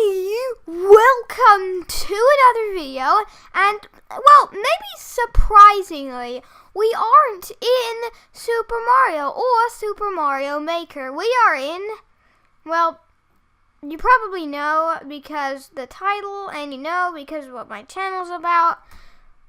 Hey, welcome to another video, and, well, maybe surprisingly, we aren't in Super Mario or Super Mario Maker. We are in, well, you probably know because the title, and you know because of what my channel's about.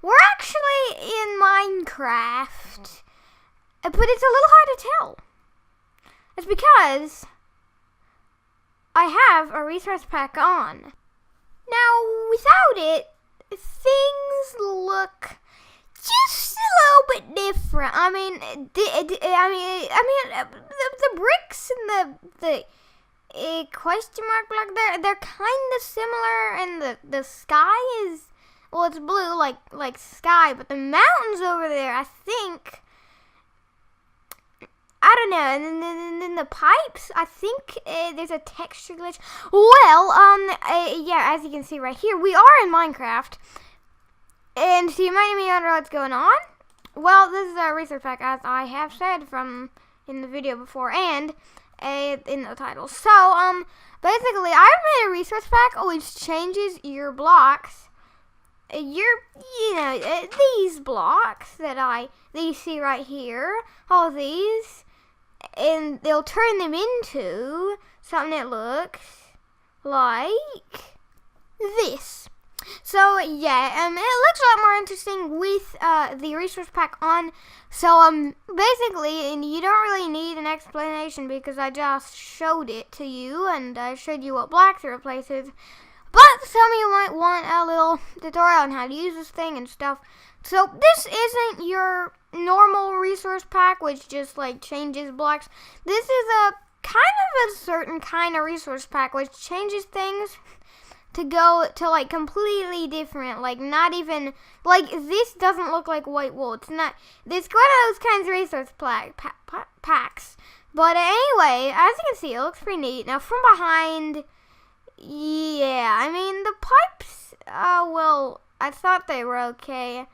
We're actually in Minecraft, but it's a little hard to tell. It's because I have a resource pack on. Now, without it, things look just a little bit different. I mean, the bricks and the question mark block they're kind of similar, and the sky is, well, it's blue like sky, but the mountains over there, I think, I don't know, and then the pipes, I think there's a texture glitch. Well, yeah, as you can see right here, we are in Minecraft, and so you might be wondering what's going on. Well, this is a resource pack, as I have said in the video before, and in the title. So, basically, I've made a resource pack which changes your blocks. These blocks that you see right here, all these, and they'll turn them into something that looks like this. So yeah, it looks a lot more interesting with the resource pack on. So basically, and you don't really need an explanation because I just showed it to you, and I showed you what blocks it replaces. But some of you might want a little tutorial on how to use this thing and stuff. So this isn't your normal resource pack, which just like changes blocks. This is a kind of a certain kind of resource pack, which changes things to go to like completely different, like not even, like this doesn't look like white wool. It's not, it's one of those kinds of resource packs. But anyway, as you can see, it looks pretty neat. Now from behind, yeah, I mean, the pipes, well, I thought they were okay.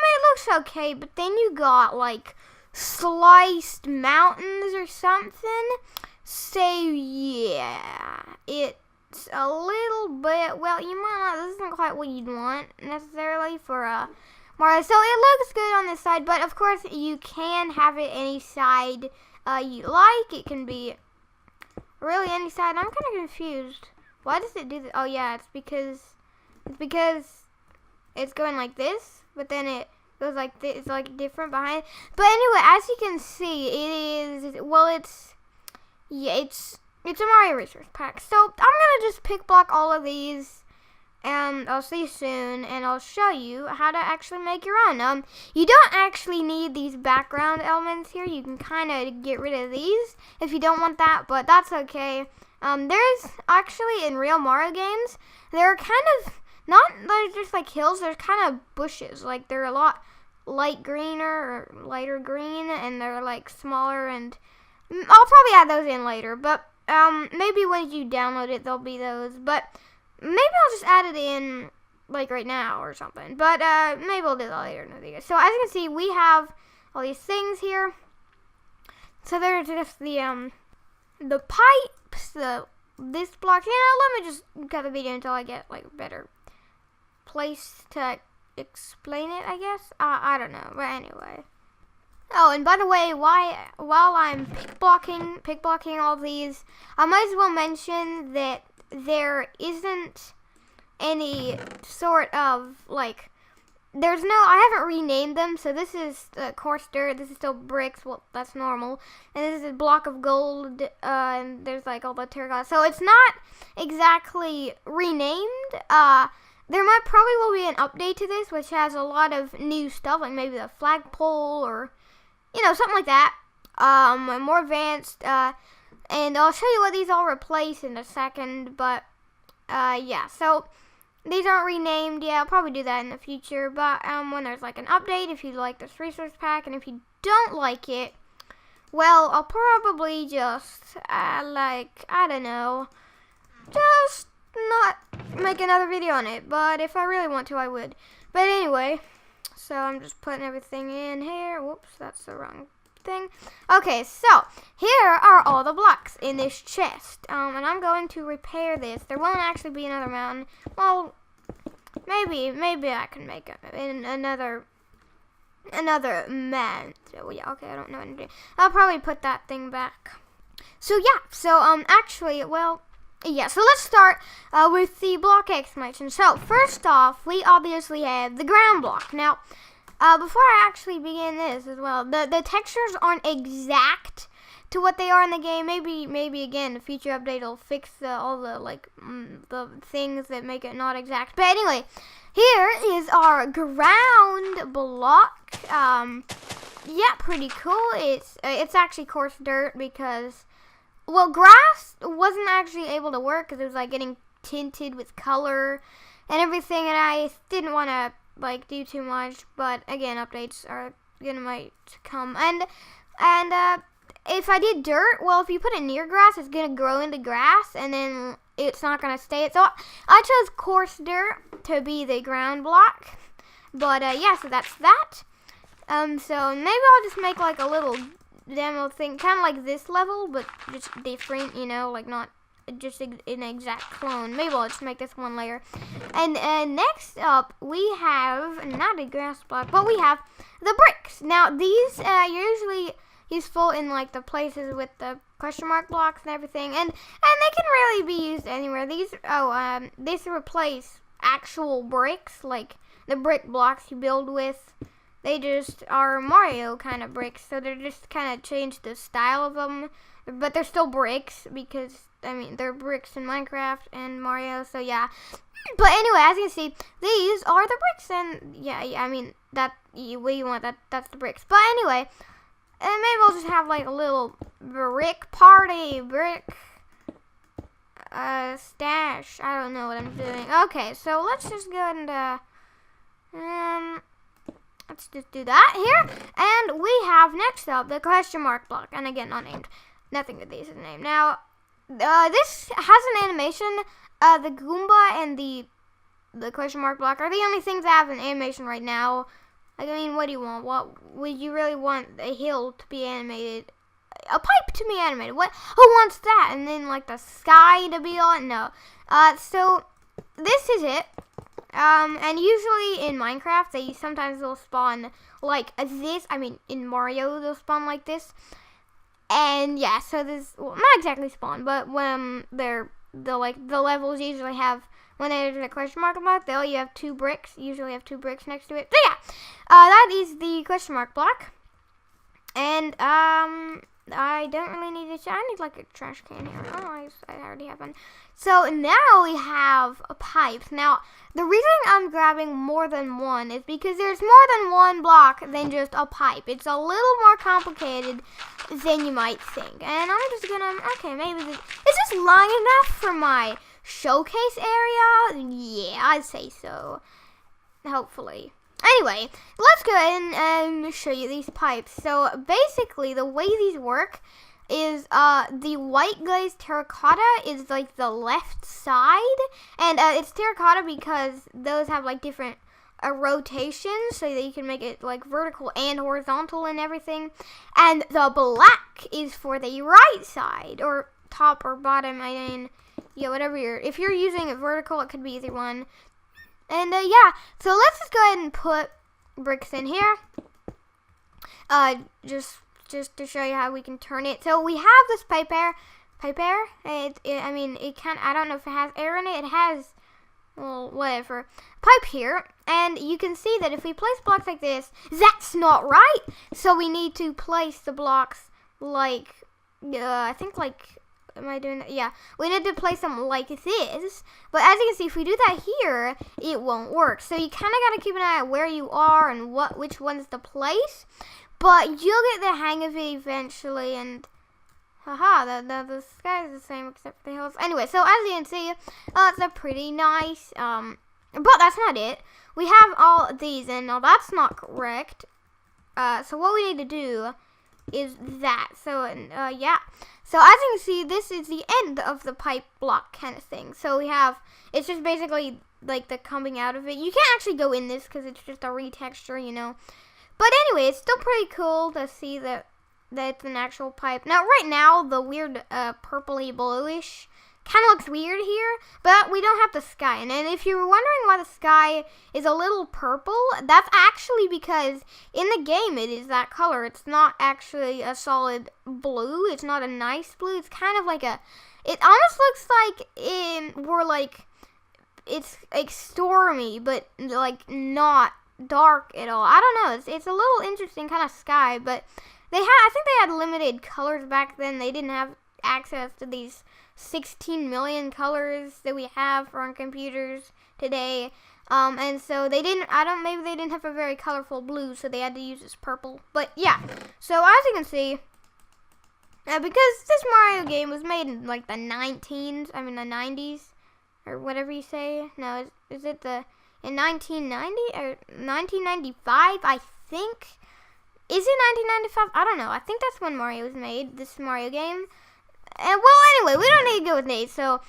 It looks okay, but then you got, like, sliced mountains or something. So, yeah, it's a little bit, well, you might not, this isn't quite what you'd want, necessarily, for, Mario. So, it looks good on this side, but, of course, you can have it any side, you like. It can be really any side. I'm kind of confused. Why does it do this? Oh yeah, it's because it's going like this, but then it goes like this. It's like different behind. But anyway, as you can see, it is, well, it's a Mario resource pack. So I'm gonna just pick block all of these, and I'll see you soon, and I'll show you how to actually make your own. You don't actually need these background elements here. You can kind of get rid of these if you don't want that, but that's okay. There's actually, in real Mario games, there are kind of, not like just like hills, there's kind of bushes. Like, they're a lot light greener or lighter green, and they're like smaller, and I'll probably add those in later, but maybe when you download it, there'll be those, but maybe I'll just add it in, like, right now or something, but maybe I'll do that later in the video. So as you can see, we have all these things here. So there's just the pipes, this block. Let me just cut the video until I get like a better place to explain it, I guess. I don't know, but anyway. Oh, and by the way, while I'm pick blocking all these, I might as well mention that there isn't any sort of like, I haven't renamed them, so this is coarse dirt, this is still bricks, well, that's normal, and this is a block of gold, and there's like all the terracotta, so it's not exactly renamed. There might probably will be an update to this, which has a lot of new stuff, like maybe the flagpole, or, something like that, more advanced, and I'll show you what these all replace in a second, but, yeah, so these aren't renamed yet. I'll probably do that in the future, but when there's like an update, if you like this resource pack, and if you don't like it, well, I'll probably just, I don't know, just not make another video on it, but if I really want to, I would. But anyway, so I'm just putting everything in here. Whoops, that's the wrong thing. Okay, so here are all the blocks in this chest. And I'm going to repair this. There won't actually be another mountain. Well, maybe I can make another man. So yeah, okay, I don't know what to do. I'll probably put that thing back. So yeah, actually, well, yeah, so let's start with the block exclamation. So first off, we obviously have the ground block. Now, before I actually begin this as well, the textures aren't exact to what they are in the game. Maybe again, the future update will fix all the the things that make it not exact. But anyway, here is our ground block. Yeah, pretty cool. It's actually coarse dirt because, well, grass wasn't actually able to work because it was like getting tinted with color and everything, and I didn't want to like do too much. But again, updates are might come, and if I did dirt, well, if you put it near grass, it's gonna grow into grass, and then it's not gonna stay. So I chose coarse dirt to be the ground block. But yeah, so that's that. So maybe I'll just make like a little demo thing, kind of like this level, but just different, you know, like not just an exact clone. Maybe I'll just make this one layer. And next up, we have not a grass block, but we have the bricks. Now these are usually useful in like the places with the question mark blocks and everything, and they can really be used anywhere. These replace actual bricks, like the brick blocks you build with. They just are Mario kind of bricks, so they're just kind of changed the style of them, but they're still bricks because, I mean, they're bricks in Minecraft and Mario, so yeah. But anyway, as you can see, these are the bricks, and yeah, I mean, that's the bricks. But anyway, and maybe I'll just have like a little brick party, brick stash. I don't know what I'm doing. Okay, so let's just go and let's just do that here. And we have next up the question mark block. And again, not named. Nothing with these is named. Now, this has an animation. The Goomba and the question mark block are the only things that have an animation right now. Like, I mean, what do you want? What would you really want? A hill to be animated? A pipe to be animated? What? Who wants that? And then, like, the sky to be on? No. So, this is it. And usually in Minecraft, sometimes they'll spawn like this. I mean, in Mario, they'll spawn like this. And yeah, so this, well, not exactly spawn, but when the levels usually have, when there's a question mark block, they only have two bricks. Usually have two bricks next to it. So yeah, that is the question mark block. And I don't really need I need like a trash can here. Oh, I already have one. So now we have a pipe. Now, the reason I'm grabbing more than one is because there's more than one block than just a pipe. It's a little more complicated than you might think. And I'm just gonna, okay, maybe is this long enough for my showcase area? Yeah, I'd say so. Hopefully. Anyway, let's go ahead and show you these pipes. So basically, the way these work is the white glazed terracotta is like the left side, and it's terracotta because those have like different rotations, so that you can make it like vertical and horizontal and everything. And the black is for the right side, or top or bottom. I mean, yeah, whatever if you're using it vertical, it could be either one. And yeah, so let's just go ahead and put bricks in here. Just to show you how we can turn it. So we have this pipe air. I mean, it can. I don't know if it has air in it. It has, well, whatever. Pipe here, and you can see that if we place blocks like this, that's not right. So we need to place the blocks like, I think like. Am I doing that? Yeah, we need to place them like this. But as you can see, if we do that here, it won't work. So you kind of got to keep an eye on where you are and which one's the place. But you'll get the hang of it eventually. And haha, the sky is the same except for the hills. Anyway, so as you can see, it's a pretty nice. But that's not it. We have all of these, and now that's not correct. So what we need to do is that. So yeah. So as you can see, this is the end of the pipe block kind of thing. So we have, it's just basically like the coming out of it. You can't actually go in this because it's just a retexture, you know. But anyway, it's still pretty cool to see that that's an actual pipe. Now, right now, the weird purpley bluish kind of looks weird here, but we don't have the sky. And if you're wondering why the sky is a little purple, that's actually because in the game it is that color. It's not actually a solid blue. It's not a nice blue. It's kind of like it almost looks like it's like stormy, but like not dark at all. I don't know. It's a little interesting kind of sky, but I think they had limited colors back then. They didn't have access to these 16 million colors that we have on computers today. And so maybe they didn't have a very colorful blue, so they had to use this purple. But yeah, so as you can see, because this Mario game was made in like the 90s, or whatever you say. No, is it in 1990 or 1995, I think? Is it 1995? I don't know. I think that's when Mario was made, this Mario game. And well, anyway, we don't need to go with Nate. So,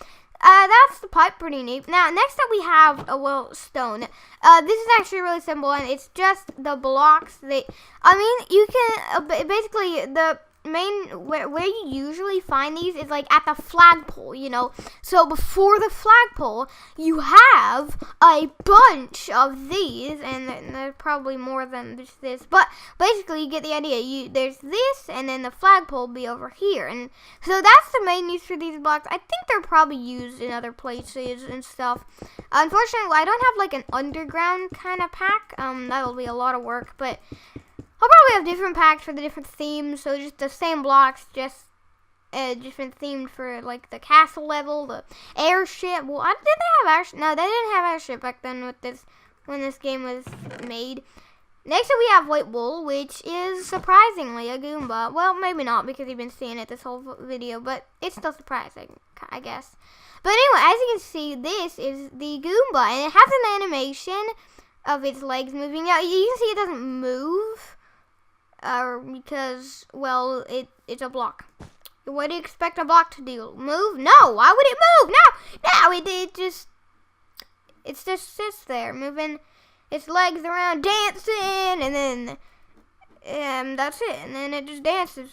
that's the pipe, pretty neat. Now, next up we have a stone. This is actually really simple, and it's just the blocks you can, basically, the main, where you usually find these is like at the flagpole, So before the flagpole, you have a bunch of these, and there's probably more than just this, but basically you get the idea. There's this, and then the flagpole will be over here, and so that's the main use for these blocks. I think they're probably used in other places and stuff. Unfortunately, I don't have like an underground kind of pack. That'll be a lot of work, but I'll probably have different packs for the different themes, so just the same blocks, just different themed for like the castle level, the airship. Well, did they have airship? No, they didn't have airship back then when this game was made. Next up we have White Wool, which is surprisingly a Goomba. Well, maybe not because you've been seeing it this whole video, but it's still surprising, I guess. But anyway, as you can see, this is the Goomba, and it has an animation of its legs moving. Now, you can see it doesn't move. Because, well, it's a block. What do you expect a block to do? Move? No! Why would it move? No! It just sits there, moving its legs around, dancing, and then, that's it. And then it just dances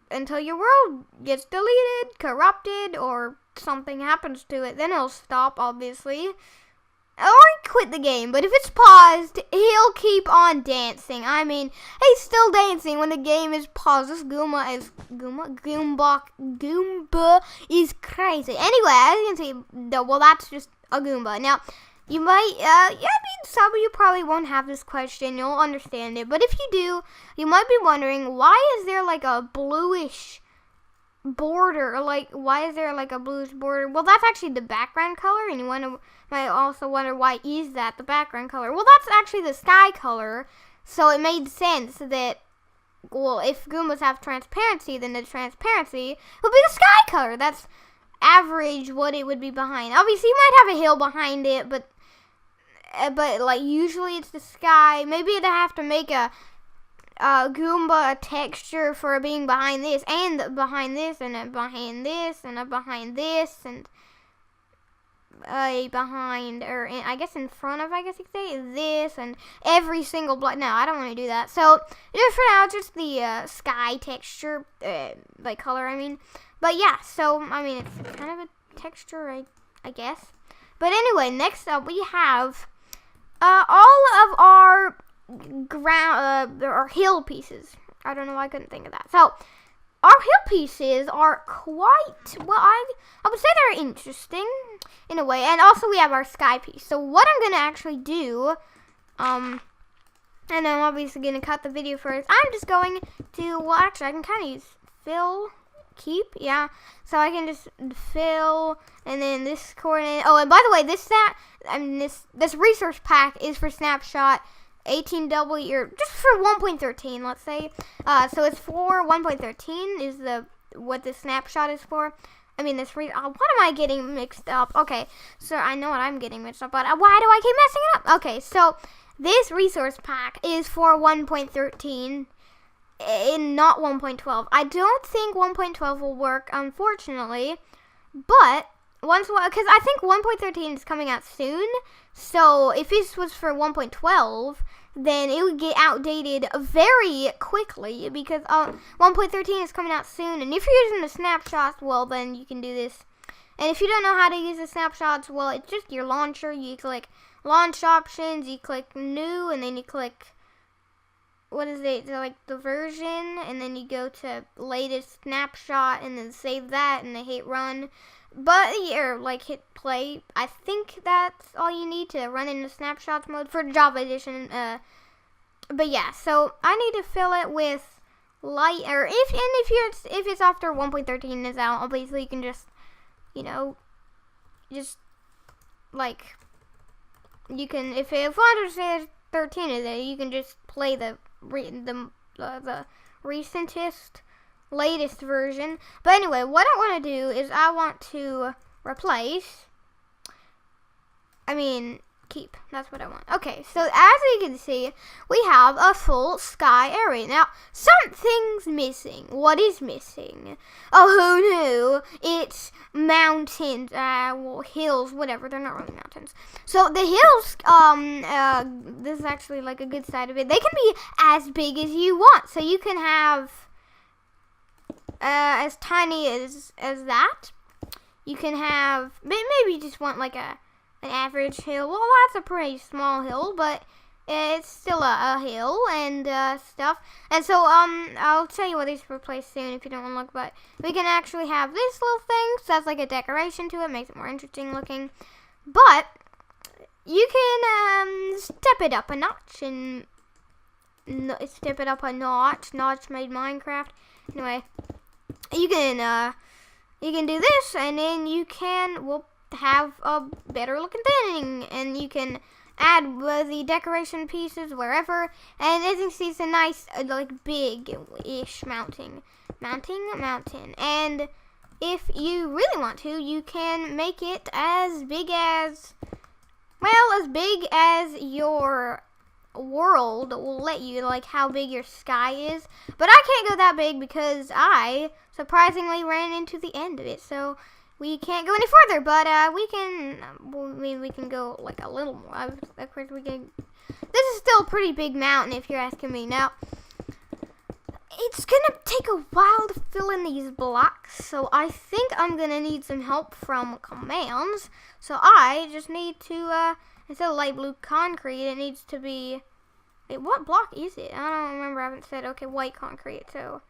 until your world gets deleted, corrupted, or something happens to it. Then it'll stop, obviously. Or quit the game, but if it's paused, he'll keep on dancing. I mean, he's still dancing when the game is paused. This Goomba is crazy. Anyway, as you can see, well, that's just a Goomba. Now, you might, some of you probably won't have this question. You'll understand it, but if you do, you might be wondering, why is there like a bluish border? Like, why is there like a bluish border? Well, that's actually the background color, and you might also wonder, why is that the background color? Well, that's actually the sky color, so it made sense that, well, if Goombas have transparency, then the transparency will be the sky color. That's average what it would be behind. Obviously, you might have a hill behind it, but like, usually it's the sky. Maybe they have to make a Goomba texture for being behind this, and behind this, and behind this, and behind this, and behind, or I guess in front of, I guess you could say, this, and every single block. No, I don't want to do that. So, just for now, just the sky texture, like color, I mean. But yeah, so, I mean, it's kind of a texture, I guess. But anyway, next up, we have all of our our hill pieces. I don't know why I couldn't think of that. So, our hill pieces are quite, well, I would say they're interesting in a way. And also we have our sky piece. So what I'm going to actually do, and I'm obviously going to cut the video first. I'm just going to, well, actually I can kind of use fill, keep, yeah. So I can just fill, and then this coordinate. Oh, and by the way, this resource pack is for Snapshot 18W, or just for 1.13, let's say. So it's for 1.13 is what the snapshot is for. I mean, what am I getting mixed up? Okay, so I know what I'm getting mixed up, but why do I keep messing it up? Okay, so this resource pack is for 1.13 and not 1.12. I don't think 1.12 will work, unfortunately, but because I think 1.13 is coming out soon, so if this was for 1.12, then it would get outdated very quickly because 1.13 is coming out soon. And if you're using the snapshots, well, then you can do this. And if you don't know how to use the snapshots, well, it's just your launcher. You click launch options, you click new, and then you click, what is it, like the version, and then you go to latest snapshot, and then save that, and then hit run. But, or like hit play. I think that's all you need to run in the snapshots mode for Java Edition. But yeah, so I need to fill it with light, or if it's after 1.13 is out, obviously you can just, you know, just like, you can, if 1.13 is there, you can just play the recentest, latest version. But anyway, what I want to do is I want to keep. That's what I want. Okay, so as you can see, we have a full sky area. Now, something's missing. What is missing? Oh, who knew? It's mountains, well, hills, whatever. They're not really mountains. So the hills, this is actually like a good side of it. They can be as big as you want. So you can have as tiny as that. You can have, maybe you just want like an average hill. Well, that's a pretty small hill, but it's still a hill and stuff. And so I'll tell you what these replace soon if you don't want to look. But we can actually have this little thing, so that's like a decoration to it, makes it more interesting looking. But you can step it up a notch and Notch made Minecraft. Anyway, you can do this, and then you can have a better looking thing, and you can add the decoration pieces wherever. And as you can see, it's a nice like big-ish mountain. And if you really want to, you can make it as big as, well, as big as your world will let you, like how big your sky is. But I can't go that big because I surprisingly ran into the end of it, so we can't go any further. But we can go like a little more. Of course we can. This is still a pretty big mountain if you're asking me. Now, it's gonna take a while to fill in these blocks, so I think I'm gonna need some help from commands. So I just need to, instead of light blue concrete, it needs to be, wait, what block is it? I don't remember. I haven't said, okay, white concrete. So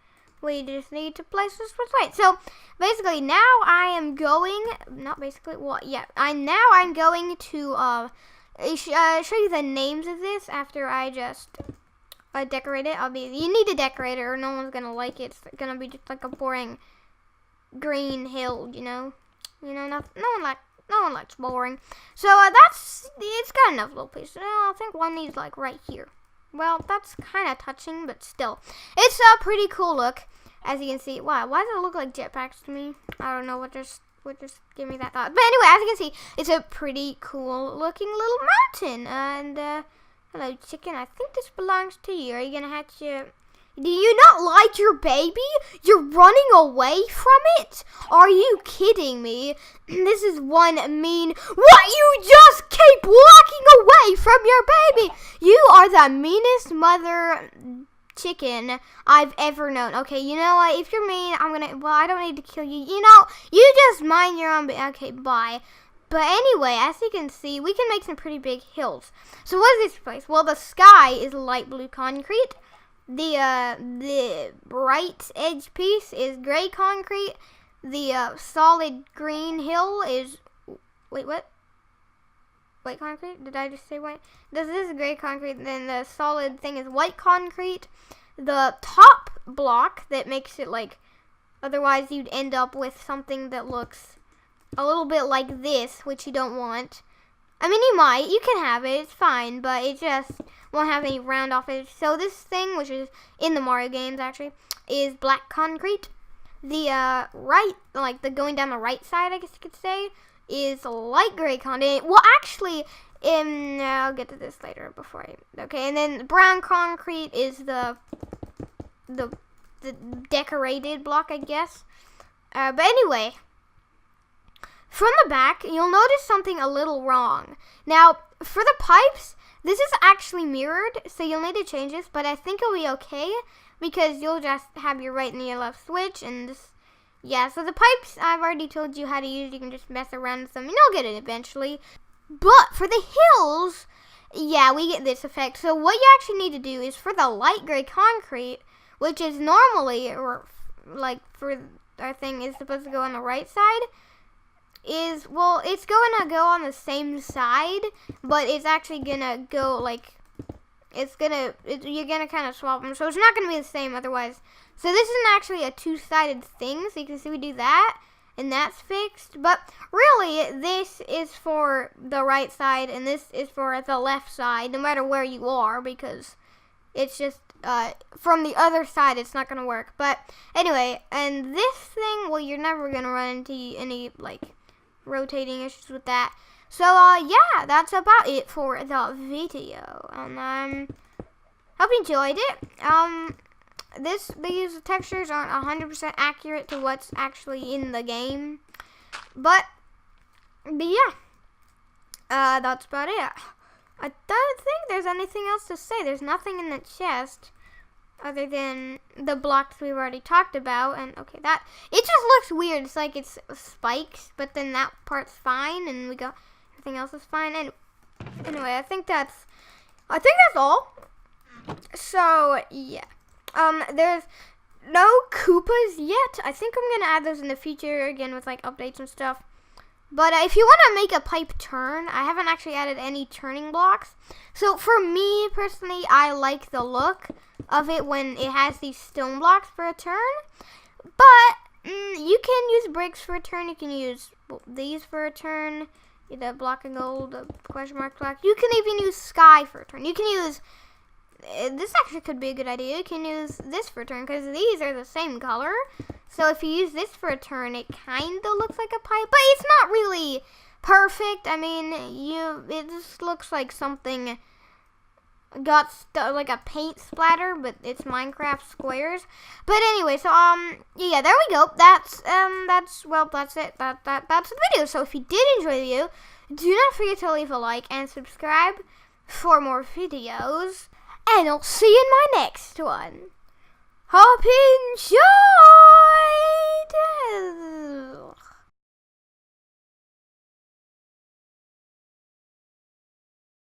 we just need to place this with white. So basically now I am going, not basically, well, yeah, I'm going to show you the names of this after I just decorate it. You need to decorate it or no one's gonna like it. It's gonna be just like a boring green hill, you know. No one likes boring. So it's got enough little pieces. I think one needs like right here. Well, that's kind of touching, but still, it's a pretty cool look. As you can see, why does it look like jetpacks to me? I don't know what just give me that thought. But anyway, as you can see, it's a pretty cool looking little mountain. And hello, chicken. I think this belongs to you. Are you gonna hatch your? Do you not like your baby? You're running away from it? Are you kidding me? This is one mean. What? You just keep walking away from your baby. You are the meanest mother chicken I've ever known. Okay, you know what? If you're mean, I don't need to kill you. You know, you just mind your own. Okay, bye. But anyway, as you can see, we can make some pretty big hills. So what is this place? Well, the sky is light blue concrete. The right edge piece is gray concrete. The solid green hill is, wait, what? White concrete? Did I just say white? This is gray concrete. Then the solid thing is white concrete. The top block that makes it like, otherwise you'd end up with something that looks a little bit like this, which you don't want. I mean, you can have it, it's fine, but it just won't have any round off edge. So this thing, which is in the Mario games actually, is black concrete. The right, like the going down the right side, I guess you could say, is light gray concrete. Well, actually, I'll get to this later okay, and then brown concrete is the decorated block, I guess. But anyway, from the back, you'll notice something a little wrong. Now, for the pipes, this is actually mirrored, so you'll need to change this, but I think it'll be okay, because you'll just have your right and your left switch, and this, yeah, so the pipes, I've already told you how to use. You can just mess around with them, and you'll get it eventually. But for the hills, yeah, we get this effect. So what you actually need to do is for the light gray concrete, which is normally, or like for our thing is supposed to go on the right side, is, well, it's going to go on the same side, but it's actually going to go, like, you're going to kind of swap them, so it's not going to be the same otherwise. So this isn't actually a two-sided thing, so you can see we do that, and that's fixed, but really, this is for the right side, and this is for the left side, no matter where you are, because it's just, from the other side, it's not going to work. But anyway, and this thing, well, you're never going to run into any, like, rotating issues with that. So, yeah, that's about it for the video. And, hope you enjoyed it. These textures aren't 100% accurate to what's actually in the game. But yeah. That's about it. I don't think there's anything else to say. There's nothing in the chest other than the blocks we've already talked about. And okay, that it just looks weird. It's like it's spikes, but then that part's fine, and everything else is fine. And anyway, I think that's all. So yeah, there's no Koopas yet. I think I'm gonna add those in the future again with like updates and stuff. But if you want to make a pipe turn, I haven't actually added any turning blocks. So for me personally, I like the look of it when it has these stone blocks for a turn. But you can use bricks for a turn. You can use these for a turn. The block of gold, the question mark block. You can even use sky for a turn. You can use, this actually could be a good idea. You can use this for a turn because these are the same color. So if you use this for a turn, it kind of looks like a pipe, but it's not really perfect. I mean, it just looks like something got like a paint splatter, but it's Minecraft squares. But anyway, so yeah, there we go. That's it. That's the video. So if you did enjoy the video, do not forget to leave a like and subscribe for more videos, and I'll see you in my next one. Hop in, show!